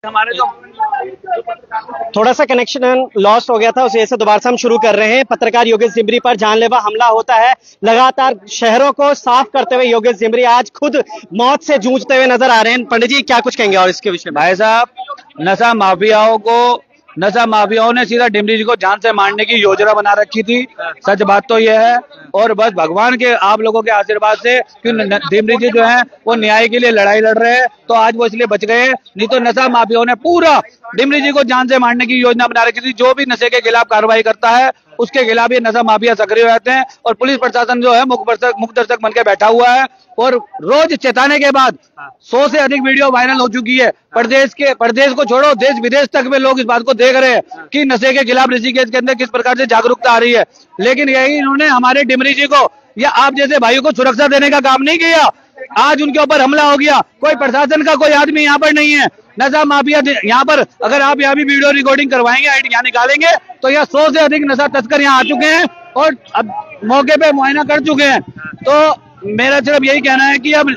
हमारे तो थोड़ा सा कनेक्शन लॉस हो गया था, उस वजह से दोबारा से हम शुरू कर रहे हैं। पत्रकार योगेश जिम्बरी पर जानलेवा हमला होता है। लगातार शहरों को साफ करते हुए योगेश जिम्बरी आज खुद मौत से जूझते हुए नजर आ रहे हैं। पंडित जी क्या कुछ कहेंगे और इसके विषय में? भाई साहब, नशा माफियाओं ने सीधा डिमरी जी को जान से मारने की योजना बना रखी थी। सच बात तो यह है, और बस भगवान के आप लोगों के आशीर्वाद से कि डिमरी जी जो है वो न्याय के लिए लड़ाई लड़ रहे हैं, तो आज वो इसलिए बच गए। नहीं तो नशा माफियाओं ने पूरा डिमरी जी को जान से मारने की योजना बना रखी थी। जो भी नशे के खिलाफ कार्रवाई करता है उसके खिलाफ ये नशा माफिया सक्रिय रहते हैं, और पुलिस प्रशासन जो है मुख दर्शक बन के बैठा हुआ है। और रोज चेताने के बाद 100 से अधिक वीडियो वायरल हो चुकी है। प्रदेश को छोड़ो, देश विदेश तक में लोग इस बात को देख रहे हैं कि नशे के खिलाफ ऋषिकेश के अंदर किस प्रकार से जागरूकता आ रही है। लेकिन यही इन्होंने हमारे डिमरी जी को या आप जैसे भाइयों को सुरक्षा देने का काम नहीं किया। आज उनके ऊपर हमला हो गया। कोई प्रशासन का कोई आदमी यहाँ पर नहीं है। नशा माफिया यहाँ पर, अगर आप यहाँ भी वीडियो रिकॉर्डिंग करवाएंगे, यहाँ निकालेंगे, तो यह 100 से अधिक नशा तस्कर यहाँ आ चुके हैं और अब मौके पे मुआयना कर चुके हैं। तो मेरा सिर्फ यही कहना है कि अब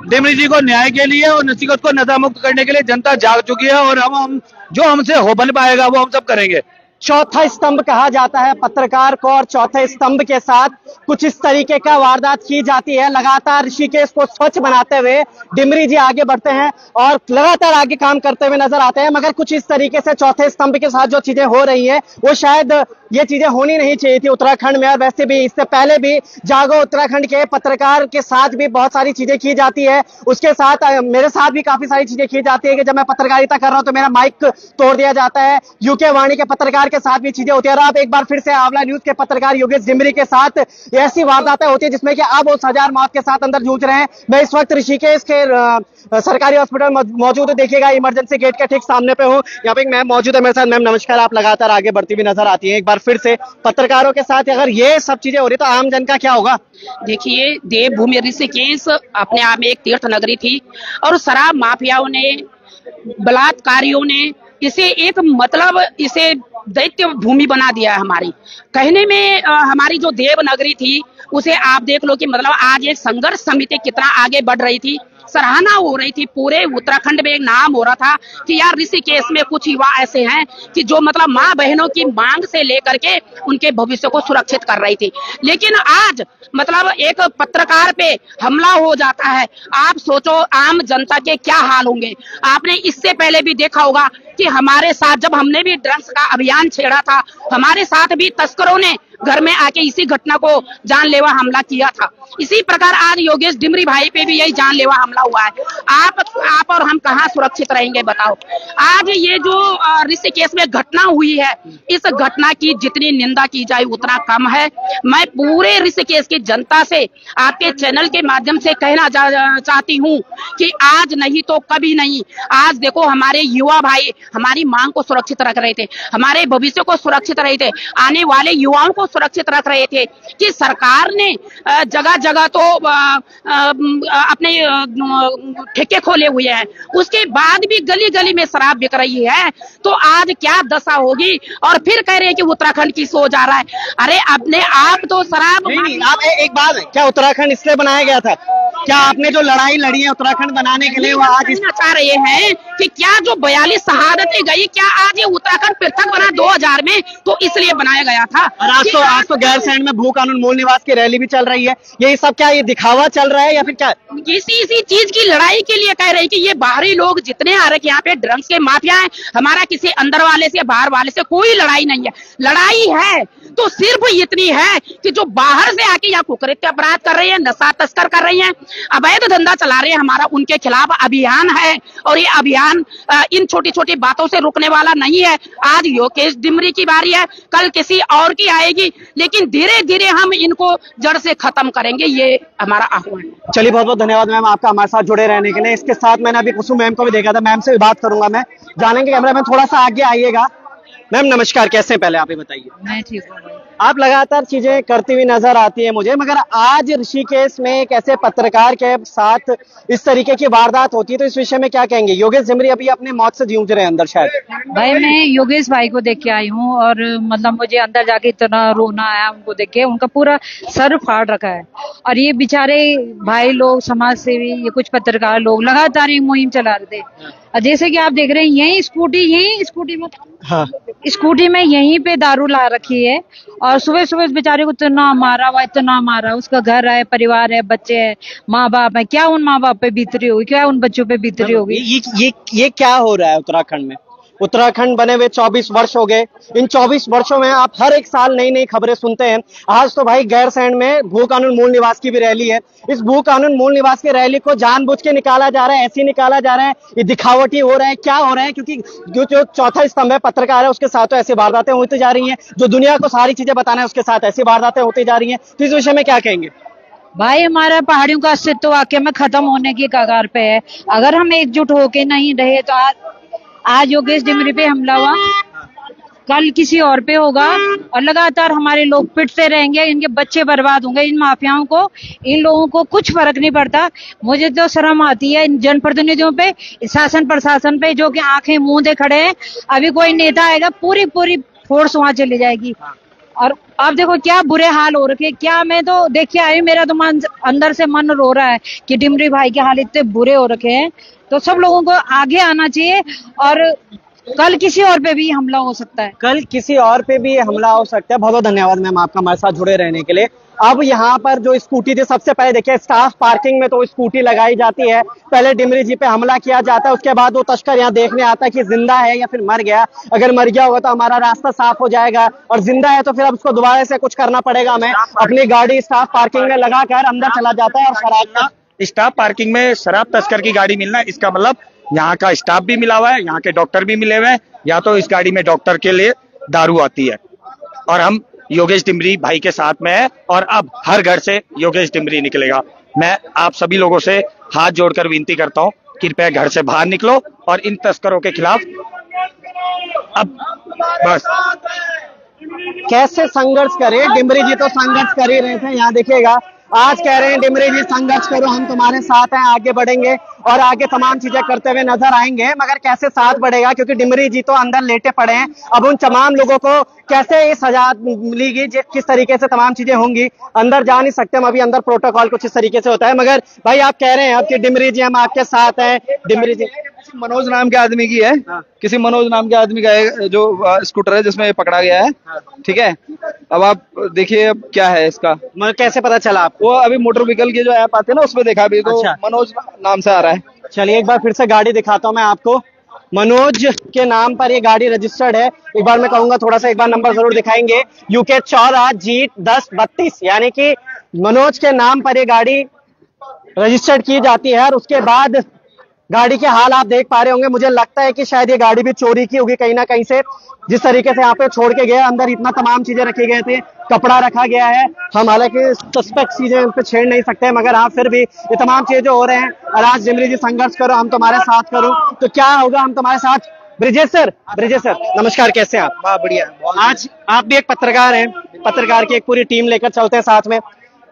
डिमरी जी को न्याय के लिए और नसीकत को नशा मुक्त करने के लिए जनता जाग चुकी है, और हम जो हमसे हो बन पाएगा वो हम सब करेंगे। चौथा स्तंभ कहा जाता है पत्रकार को, और चौथे स्तंभ के साथ कुछ इस तरीके का वारदात की जाती है। लगातार ऋषिकेश को स्वच्छ बनाते हुए डिमरी जी आगे बढ़ते हैं और लगातार आगे काम करते हुए नजर आते हैं, मगर कुछ इस तरीके से चौथे स्तंभ के साथ जो चीजें हो रही हैं वो शायद ये चीजें होनी नहीं चाहिए थी उत्तराखंड में। और वैसे भी इससे पहले भी जागो उत्तराखंड के पत्रकार के साथ भी बहुत सारी चीजें की जाती है। उसके साथ मेरे साथ भी काफी सारी चीजें की जाती है कि जब मैं पत्रकारिता कर रहा हूं तो मेरा माइक तोड़ दिया जाता है। यूके वाणी के पत्रकार के साथ भी चीजें होती है। और अब एक बार फिर से आंवला न्यूज के पत्रकार योगेश जिम्बरी के साथ ऐसी वारदातें होती है जिसमें कि अब उस हजार मौत के साथ अंदर जूझ रहे हैं। मैं इस वक्त ऋषिकेश के सरकारी हॉस्पिटल मौजूद, देखिएगा इमरजेंसी गेट के ठीक सामने पे हूँ। यहाँ पे एक मैम मौजूद है मेरे साथ। मैम नमस्कार। आप लगातार आगे बढ़ती हुई नजर आती है। एक बार फिर से पत्रकारों के साथ अगर ये सब चीजें हो रही तो आम जन का क्या होगा? देखिए, देवभूमि ऋषिकेश अपने आप में एक तीर्थ नगरी थी, और शराब माफियाओं ने, बलात्कारियों ने इसे इसे दैत्य भूमि बना दिया है। हमारी कहने में हमारी जो देव नगरी थी उसे आप देख लो कि मतलब आज एक संघर्ष समिति कितना आगे बढ़ रही थी, सराहना हो रही थी। पूरे उत्तराखंड में एक नाम हो रहा था कि यार ऋषिकेश में कुछ युवा ऐसे हैं कि जो मतलब माँ बहनों की मांग से लेकर के उनके भविष्य को सुरक्षित कर रही थी। लेकिन आज मतलब एक पत्रकार पे हमला हो जाता है। आप सोचो आम जनता के क्या हाल होंगे। आपने इससे पहले भी देखा होगा कि हमारे साथ जब हमने भी ड्रग्स का अभियान छेड़ा था, हमारे साथ भी तस्करों ने घर में आके इसी घटना को जानलेवा हमला किया था। इसी प्रकार आज योगेश डिमरी भाई पे भी यही जानलेवा हमला हुआ है। आप और हम कहाँ सुरक्षित रहेंगे बताओ। आज ये जो ऋषिकेश में घटना हुई है, इस घटना की जितनी निंदा की जाए उतना कम है। मैं पूरे ऋषिकेश की जनता से आपके चैनल के माध्यम से कहना चाहती हूँ कि आज नहीं तो कभी नहीं। आज देखो हमारे युवा भाई हमारी मांग को सुरक्षित रख रहे थे, हमारे भविष्य को सुरक्षित रहे थे, आने वाले युवाओं को सुरक्षित रख रहे थे। कि सरकार ने जगह जगह तो अपने ठेके खोले हुए हैं, उसके बाद भी गली गली में शराब बिक रही है, तो आज क्या दशा होगी। और फिर कह रहे हैं कि उत्तराखंड की सोच आ रहा है। अरे अपने आप तो शराब नहीं, आप एक बात, क्या उत्तराखंड इसलिए बनाया गया था? क्या आपने जो लड़ाई लड़ी है उत्तराखंड बनाने के लिए वो आज चाह रहे हैं कि क्या जो 42 शहादतें गई, क्या आज ये उत्तराखंड पृथक बना 2000 में, तो इसलिए बनाया गया था। आज तो गैरसैंण में भू कानून मूल निवास की रैली भी चल रही है। यही सब क्या ये दिखावा चल रहा है या फिर क्या? इसी चीज की लड़ाई के लिए कह रहे हैं कि ये बाहरी लोग जितने आ रहे हैं यहाँ पे ड्रग्स के माफिया हैं, हमारा किसी अंदर वाले से बाहर वाले से कोई लड़ाई नहीं है। लड़ाई है तो सिर्फ इतनी है कि जो बाहर से आके यहाँ कुकृत्य अपराध कर रहे हैं, नशा तस्कर कर रही हैं, अवैध धंधा चला रहे हैं, हमारा उनके खिलाफ अभियान है। और ये अभियान इन छोटी छोटी बातों से रुकने वाला नहीं है। आज योगेश डिमरी की बारी है, कल किसी और की आएगी, लेकिन धीरे धीरे हम इनको जड़ से खत्म करेंगे, ये हमारा आह्वान है। चलिए, बहुत बहुत धन्यवाद मैम आपका हमारे साथ जुड़े रहने के लिए। इसके साथ मैंने अभी कुसुम मैम को भी देखा था, मैम से भी बात करूंगा मैं। जानेंगे कैमरा मैम थोड़ा सा आगे आइएगा। मैम नमस्कार, कैसे हैं? पहले आप ही बताइए। मैं ठीक हूँ। आप लगातार चीजें करती हुई नजर आती है मुझे, मगर आज ऋषिकेश में एक ऐसे पत्रकार के साथ इस तरीके की वारदात होती है, तो इस विषय में क्या कहेंगे? योगेश जिम्बरी अभी अपने मौत से जूझ रहे हैं अंदर शायद। भाई मैं योगेश भाई को देख के आई हूँ, और मतलब मुझे अंदर जाके इतना रोना आया उनको देख के। उनका पूरा सर फाड़ रखा है, और ये बेचारे भाई लोग, समाज सेवी, ये कुछ पत्रकार लोग लगातार ये मुहिम चला रहे थे। और जैसे कि आप देख रहे हैं यही स्कूटी में हाँ स्कूटी में यहीं पे दारू ला रखी है और सुबह सुबह इस बेचारे को इतना मारा, उसका घर है, परिवार है, बच्चे हैं, माँ बाप है। क्या उन माँ बाप पे बीत रही होगी, क्या उन बच्चों पे बीत रही होगी? ये क्या हो रहा है उत्तराखंड में? उत्तराखंड बने हुए 24 वर्ष हो गए। इन 24 वर्षों में आप हर एक साल नई नई खबरें सुनते हैं। आज तो भाई गैरसैंण में भू कानून मूल निवास की भी रैली है। इस भू कानून मूल निवास की रैली को जानबूझ के निकाला जा रहा है, ऐसे निकाला जा रहा है, ये दिखावटी हो रहा है। क्या हो रहा है? क्योंकि जो चौथा स्तंभ है पत्रकार है, उसके साथ तो ऐसी वारदातें होती जा रही हैं। जो दुनिया को सारी चीजें बताना है उसके साथ ऐसी वारदातें होती जा रही हैं। तो इस विषय में क्या कहेंगे? भाई हमारा पहाड़ियों का अस्तित्व वाकई में खत्म होने की कगार पे है। अगर हम एकजुट होके नहीं रहे तो आज योगेश डिमरी पे हमला हुआ, कल किसी और पे होगा और लगातार हमारे लोग पिटते रहेंगे, इनके बच्चे बर्बाद होंगे। इन माफियाओं को, इन लोगों को कुछ फर्क नहीं पड़ता। मुझे तो शर्म आती है इन जनप्रतिनिधियों पे, शासन प्रशासन पे, जो कि आंखें मूंदे खड़े हैं। अभी कोई नेता आएगा, पूरी फोर्स वहां चली जाएगी। और आप देखो क्या बुरे हाल हो रखे। क्या मैं तो देख के आई, मेरा तो अंदर से मन रो रहा है कि डिमरी भाई के हाल इतने बुरे हो रखे हैं। तो सब लोगों को आगे आना चाहिए और कल किसी और पे भी हमला हो सकता है। कल किसी और पे भी हमला हो सकता है। बहुत बहुत धन्यवाद मैम आपका हमारे साथ जुड़े रहने के लिए। अब यहाँ पर जो स्कूटी थी, सबसे पहले देखिए स्टाफ पार्किंग में तो स्कूटी लगाई जाती है, पहले डिमरी जी पे हमला किया जाता है, उसके बाद वो तस्कर यहाँ देखने आता है कि जिंदा है या फिर मर गया। अगर मर गया होगा तो हमारा रास्ता साफ हो जाएगा, और जिंदा है तो फिर अब उसको दोबारा से कुछ करना पड़ेगा। हमें अपनी गाड़ी स्टाफ पार्किंग में लगाकर अंदर चला जाता है और शराब स्टाफ पार्किंग में शराब तस्कर की गाड़ी मिलना, इसका मतलब यहाँ का स्टाफ भी मिला हुआ है, यहाँ के डॉक्टर भी मिले हुए हैं, या तो इस गाड़ी में डॉक्टर के लिए दारू आती है। और हम योगेश डिमरी भाई के साथ में है और अब हर घर से योगेश डिमरी निकलेगा। मैं आप सभी लोगों से हाथ जोड़कर विनती करता हूँ, कृपया घर से बाहर निकलो और इन तस्करों के खिलाफ अब बस कैसे संघर्ष करें। डिमरी जी तो संघर्ष कर ही रहे थे, यहाँ देखिएगा आज कह रहे हैं डिमरी जी संघर्ष करो, हम तुम्हारे साथ हैं, आगे बढ़ेंगे और आगे तमाम चीजें करते हुए नजर आएंगे। मगर कैसे साथ बढ़ेगा, क्योंकि डिमरी जी तो अंदर लेटे पड़े हैं। अब उन तमाम लोगों को कैसे ये सजा मिलेगी, किस तरीके से तमाम चीजें होंगी, अंदर जा नहीं सकते हम अभी। अंदर प्रोटोकॉल कुछ इस तरीके से होता है। मगर भाई आप कह रहे हैं अब कि डिमरी जी हम आपके साथ हैं। डिमरी जी मनोज नाम के आदमी की है, किसी मनोज नाम के आदमी का है जो स्कूटर है जिसमें पकड़ा गया है। ठीक है, अब आप देखिए अब क्या है इसका, कैसे पता चला आपको? वो अभी मोटर व्हीकल की जो ऐप आती है ना उसमें देखा, अभी तो मनोज नाम से आ रहा है। चलिए एक बार फिर से गाड़ी दिखाता हूँ मैं आपको। मनोज के नाम पर ये गाड़ी रजिस्टर्ड है। एक बार मैं कहूंगा थोड़ा सा एक बार नंबर जरूर दिखाएंगे, UK 14 G1032, यानी कि मनोज के नाम पर ये गाड़ी रजिस्टर्ड की जाती है। और उसके बाद गाड़ी के हाल आप देख पा रहे होंगे। मुझे लगता है कि शायद ये गाड़ी भी चोरी की होगी कहीं ना कहीं से, जिस तरीके से यहाँ पे छोड़ के गए। अंदर इतना तमाम चीजें रखे गए थे, कपड़ा रखा गया है। हम हालांकि सस्पेक्ट चीजें उन पे छेड़ नहीं सकते, मगर हाँ फिर भी ये तमाम चीजें जो हो रहे हैं। और आज डिमरी जी संघर्ष करो, हम तुम्हारे साथ करो, तो क्या होगा, हम तुम्हारे साथ। ब्रिजेश सर नमस्कार, कैसे हैं आप? बढ़िया। आज आप भी एक पत्रकार हैं, पत्रकार की एक पूरी टीम लेकर चलते हैं साथ में।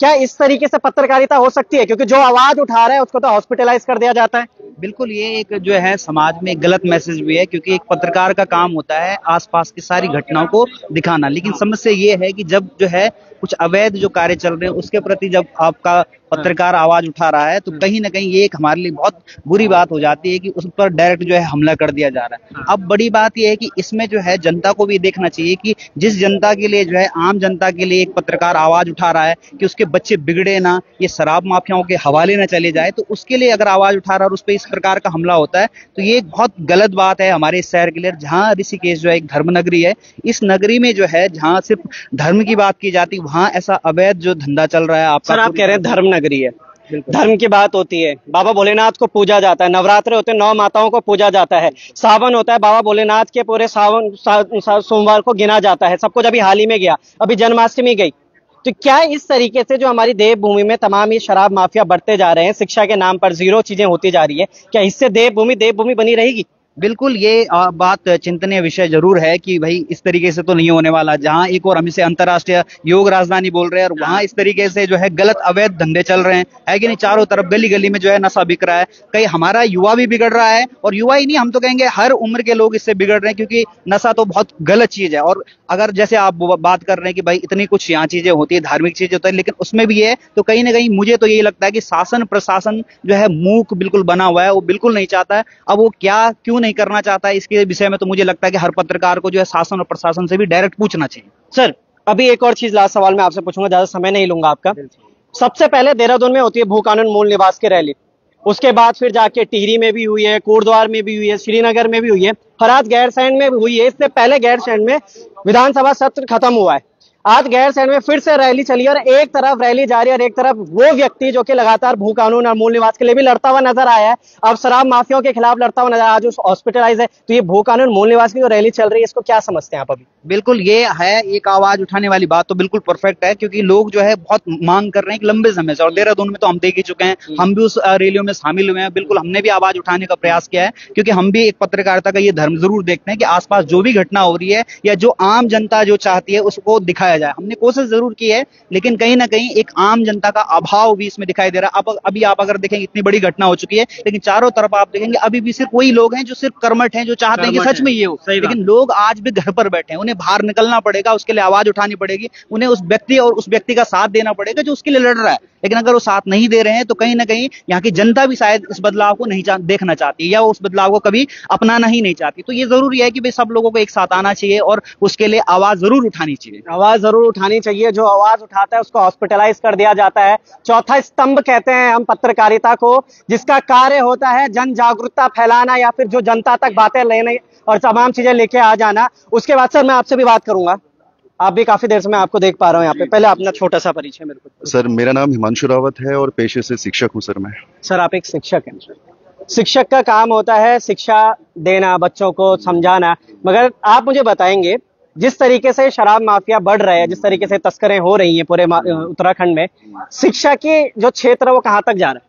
क्या इस तरीके से पत्रकारिता हो सकती है? क्योंकि जो आवाज उठा रहा है उसको तो हॉस्पिटलाइज कर दिया जाता है। बिल्कुल, ये एक जो है समाज में गलत मैसेज भी है, क्योंकि एक पत्रकार का काम होता है आसपास की सारी घटनाओं को दिखाना। लेकिन समस्या ये है कि जब जो है कुछ अवैध जो कार्य चल रहे हैं उसके प्रति जब आपका पत्रकार आवाज उठा रहा है तो कहीं ना कहीं ये एक हमारे लिए बहुत बुरी बात हो जाती है कि उस पर डायरेक्ट जो है हमला कर दिया जा रहा है। अब बड़ी बात यह है कि इसमें जो है जनता को भी देखना चाहिए कि जिस जनता के लिए जो है आम जनता के लिए एक पत्रकार आवाज उठा रहा है कि उसके बच्चे बिगड़े ना, ये शराब माफियाओं के हवाले ना चले जाए, तो उसके लिए अगर आवाज उठा रहा है और उस पर इस प्रकार का हमला होता है तो ये एक बहुत गलत बात है हमारे इस शहर के लिए। जहाँ ऋषिकेश जो है एक धर्म नगरी है, इस नगरी में जो है जहाँ सिर्फ धर्म की बात की जाती है वहाँ ऐसा अवैध जो धंधा चल रहा है। आप कह रहे हैं धर्म नगरी है, धर्म की बात होती है। बाबा भोलेनाथ को पूजा जाता है, नवरात्र होते हैं 9 माताओं को पूजा जाता है, सावन होता है, बाबा भोलेनाथ के पूरे सावन सोमवार को गिना जाता है। सब कुछ अभी हाल ही में गया, अभी जन्माष्टमी गई। तो क्या इस तरीके से जो हमारी देवभूमि में तमाम ये शराब माफिया बढ़ते जा रहे हैं, शिक्षा के नाम पर जीरो चीजें होती जा रही है, क्या इससे देवभूमि बनी रहेगी? बिल्कुल, ये बात चिंतनीय विषय जरूर है कि भाई इस तरीके से तो नहीं होने वाला। जहां एक और हम इसे अंतर्राष्ट्रीय योग राजधानी बोल रहे हैं और वहां इस तरीके से जो है गलत अवैध धंधे चल रहे हैं, है कि नहीं। चारों तरफ गली गली में जो है नशा बिक रहा है। कहीं हमारा युवा भी बिगड़ रहा है, और युवा ही नहीं, हम तो कहेंगे हर उम्र के लोग इससे बिगड़ रहे हैं, क्योंकि नशा तो बहुत गलत चीज है। और अगर जैसे आप बात कर रहे हैं कि भाई इतनी कुछ यहाँ चीजें होती है, धार्मिक चीजें होती है, लेकिन उसमें भी है तो कहीं ना कहीं मुझे तो यही लगता है कि शासन प्रशासन जो है मूक बिल्कुल बना हुआ है, वो बिल्कुल नहीं चाहता है। अब वो क्या क्यों नहीं करना चाहता है, इसके विषय में तो मुझे लगता है कि हर पत्रकार को जो है शासन और प्रशासन से भी डायरेक्ट पूछना चाहिए। सर, अभी एक और चीज लास्ट सवाल मैं आपसे पूछूंगा, ज्यादा समय नहीं लूंगा आपका। सबसे पहले देहरादून में होती है भू कानून मूल निवास की रैली, उसके बाद फिर जाके टिहरी में भी हुई है, कोटद्वार में भी हुई है, श्रीनगर में भी हुई है, और आज गैरसैंण में भी हुई है। इससे पहले गैरसैंण में विधानसभा सत्र खत्म हुआ है, आज गैरसैंण में फिर से रैली चली और एक तरफ रैली जारी और एक तरफ वो व्यक्ति जो कि लगातार भू कानून और मूल निवास के लिए भी लड़ता हुआ नजर आया है, अब शराब माफियाओं के खिलाफ लड़ता हुआ नजर, आज उस हॉस्पिटलाइज है। तो ये भू कानून मूल निवास की जो रैली चल रही है, इसको क्या समझते हैं आप अभी? बिल्कुल, ये है एक आवाज उठाने वाली बात, तो बिल्कुल परफेक्ट है, क्योंकि लोग जो है बहुत मांग कर रहे हैं लंबे समय से, और देहरादून में तो हम देख ही चुके हैं, हम भी उस रैलियों में शामिल हुए हैं। बिल्कुल, हमने भी आवाज उठाने का प्रयास किया है, क्योंकि हम भी एक पत्रकारिता का ये धर्म जरूर देखते हैं कि आसपास जो भी घटना हो रही है या जो आम जनता जो चाहती है उसको दिखाया जाए। हमने कोशिश जरूर की है, लेकिन कहीं ना कहीं एक आम जनता का अभाव भी इसमें दिखाई दे रहा है। अब अभी आप अगर देखेंगे इतनी बड़ी घटना हो चुकी है, लेकिन चारों तरफ आप देखेंगे अभी भी सिर्फ वही लोग हैं जो सिर्फ कर्मठ हैं, जो चाहते हैं कि सच में ये हो, लेकिन लोग आज भी घर पर बैठे हैं। उन्हें बाहर निकलना पड़ेगा, उसके लिए आवाज उठानी पड़ेगी, उन्हें उस व्यक्ति और उस व्यक्ति का साथ देना पड़ेगा जो उसके लिए लड़ रहा है। लेकिन अगर वो साथ नहीं दे रहे हैं तो कहीं ना कहीं यहाँ की जनता भी शायद इस बदलाव को नहीं देखना चाहती, या उस बदलाव को कभी अपनाना ही नहीं चाहती। तो ये जरूरी है कि भाई सब लोगों को एक साथ आना चाहिए और उसके लिए आवाज जरूर उठानी चाहिए। आवाज जरूर उठानी चाहिए। जो आवाज उठाता है उसको हॉस्पिटलाइज कर दिया जाता है। चौथा स्तंभ कहते हैं हम पत्रकारिता को, जिसका कार्य होता है जन जागरूकता फैलाना या फिर जो जनता तक बातें लेने और तमाम चीजें लेके आ जाना। उसके बाद सर मैं आपसे भी बात करूंगा, आप भी काफी देर से मैं आपको देख पा रहा हूँ यहाँ पे। पहले अपना छोटा सा परिचय मेरे को। सर, मेरा नाम हिमांशु रावत है और पेशे से शिक्षक हूँ सर मैं। सर, आप एक शिक्षक हैं। शिक्षक का काम होता है शिक्षा देना, बच्चों को समझाना, मगर आप मुझे बताएंगे जिस तरीके से शराब माफिया बढ़ रहे हैं, जिस तरीके से तस्करें हो रही हैं पूरे उत्तराखंड में, शिक्षा की जो क्षेत्र है वो कहाँ तक जा रहा है?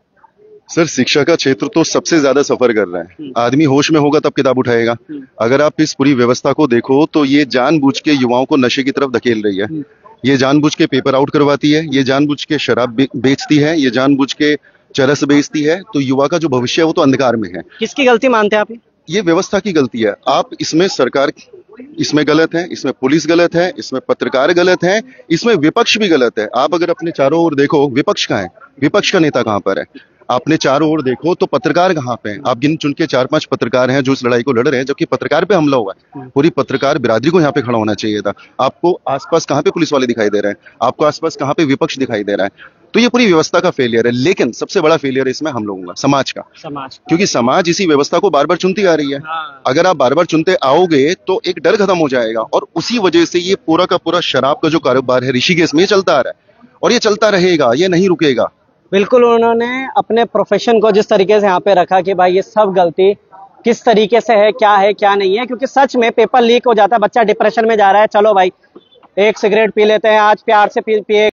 सर, शिक्षा का क्षेत्र तो सबसे ज्यादा सफर कर रहा है। आदमी होश में होगा तब किताब उठाएगा। अगर आप इस पूरी व्यवस्था को देखो तो ये जानबूझ के युवाओं को नशे की तरफ धकेल रही है। ये जानबूझ के पेपर आउट करवाती है, ये जानबूझ के शराब बेचती है, ये जानबूझ के चरस बेचती है। तो युवा का जो भविष्य है वो तो अंधकार में है। किसकी गलती मानते हैं आप? ये व्यवस्था की गलती है। आप इसमें सरकार इसमें गलत है, इसमें पुलिस गलत है, इसमें पत्रकार गलत है, इसमें विपक्ष भी गलत है। आप अगर अपने चारों ओर देखो, विपक्ष कहाँ है? विपक्ष का नेता कहाँ पर है? आपने चारों ओर देखो तो पत्रकार कहाँ पे हैं? आप गिन चुन के 4-5 पत्रकार हैं जो इस लड़ाई को लड़ रहे हैं, जबकि पत्रकार पे हमला हुआ है। पूरी पत्रकार बिरादरी को यहाँ पे खड़ा होना चाहिए था। आपको आसपास कहाँ पे पुलिस वाले दिखाई दे रहे हैं? आपको आसपास कहाँ पे विपक्ष दिखाई दे रहा है? तो ये पूरी व्यवस्था का फेलियर है। लेकिन सबसे बड़ा फेलियर है इसमें हम लोगों का, समाज का। क्योंकि समाज इसी व्यवस्था को बार बार चुनती आ रही है। अगर आप बार बार चुनते आओगे तो एक डर खत्म हो जाएगा, और उसी वजह से ये पूरा का पूरा शराब का जो कारोबार है ऋषिकेश में चलता आ रहा है, और ये चलता रहेगा, ये नहीं रुकेगा। बिल्कुल, उन्होंने अपने प्रोफेशन को जिस तरीके से यहाँ पे रखा कि भाई ये सब गलती किस तरीके से है क्या नहीं है, क्योंकि सच में पेपर लीक हो जाता है, बच्चा डिप्रेशन में जा रहा है, चलो भाई एक सिगरेट पी लेते हैं, आज प्यार से पिए